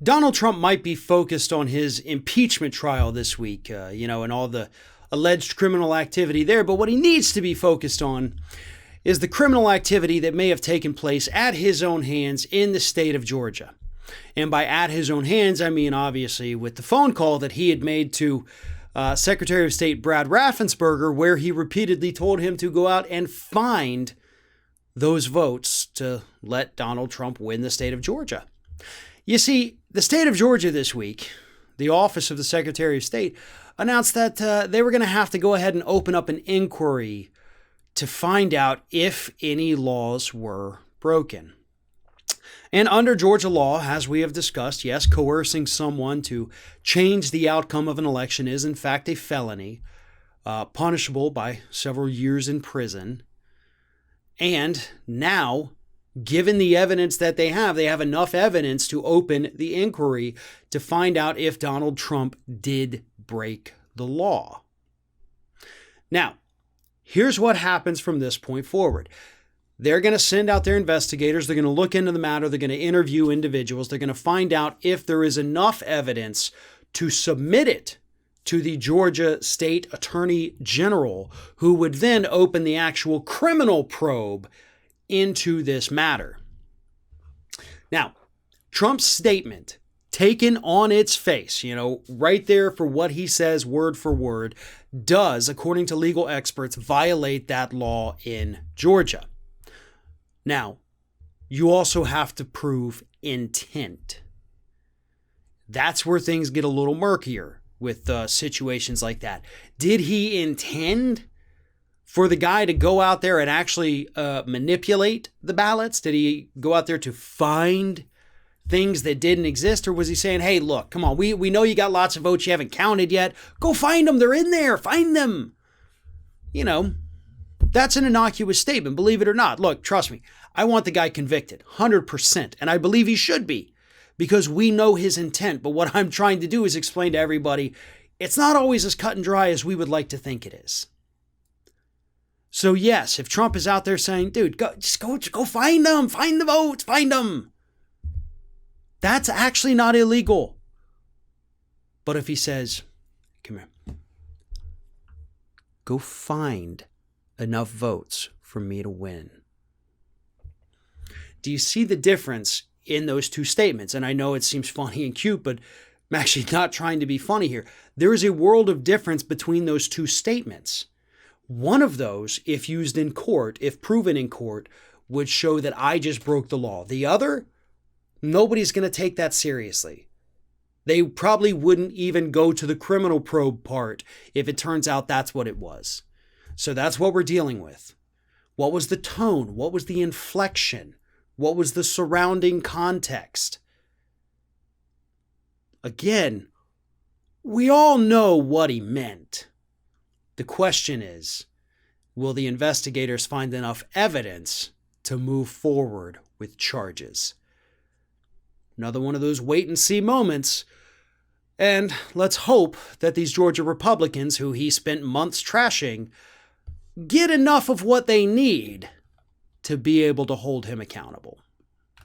Donald Trump might be focused on his impeachment trial this week, and all the alleged criminal activity there. But what he needs to be focused on is the criminal activity that may have taken place at his own hands in the state of Georgia. And by at his own hands, I mean, obviously, with the phone call that he had made to Secretary of State Brad Raffensperger, where he repeatedly told him to go out and find those votes to let Donald Trump win the state of Georgia. You see, the state of Georgia this week, the office of the Secretary of State, announced that they were going to have to go ahead and open up an inquiry to find out if any laws were broken. And under Georgia law, as we have discussed, yes, coercing someone to change the outcome of an election is in fact a felony, punishable by several years in prison. And now, given the evidence that they have enough evidence to open the inquiry to find out if Donald Trump did break the law. Now, here's what happens from this point forward. They're going to send out their investigators. They're going to look into the matter. They're going to interview individuals. They're going to find out if there is enough evidence to submit it to the Georgia State Attorney General, who would then open the actual criminal probe into this matter. Now, Trump's statement, taken on its face, right there for what he says word for word, does, according to legal experts, violate that law in Georgia. Now, you also have to prove intent. That's where things get a little murkier with situations like that. Did he intend for the guy to go out there and actually manipulate the ballots? Did he go out there to find things that didn't exist? Or was he saying, hey, look, come on, we know you got lots of votes you haven't counted yet. Go find them. They're in there. Find them. That's an innocuous statement, believe it or not. Look, trust me, I want the guy convicted, 100%. And I believe he should be, because we know his intent. But what I'm trying to do is explain to everybody, it's not always as cut and dry as we would like to think it is. So yes, if Trump is out there saying, dude, go find them, find the votes, find them, that's actually not illegal. But if he says, come here, go find enough votes for me to win. Do you see the difference in those two statements? And I know it seems funny and cute, but I'm actually not trying to be funny here. There is a world of difference between those two statements. One of those, if used in court, if proven in court, would show that I just broke the law. The other, nobody's going to take that seriously. They probably wouldn't even go to the criminal probe part if it turns out that's what it was. So that's what we're dealing with. What was the tone? What was the inflection? What was the surrounding context? Again, we all know what he meant. The question is, will the investigators find enough evidence to move forward with charges? Another one of those wait and see moments. And let's hope that these Georgia Republicans, who he spent months trashing, get enough of what they need to be able to hold him accountable.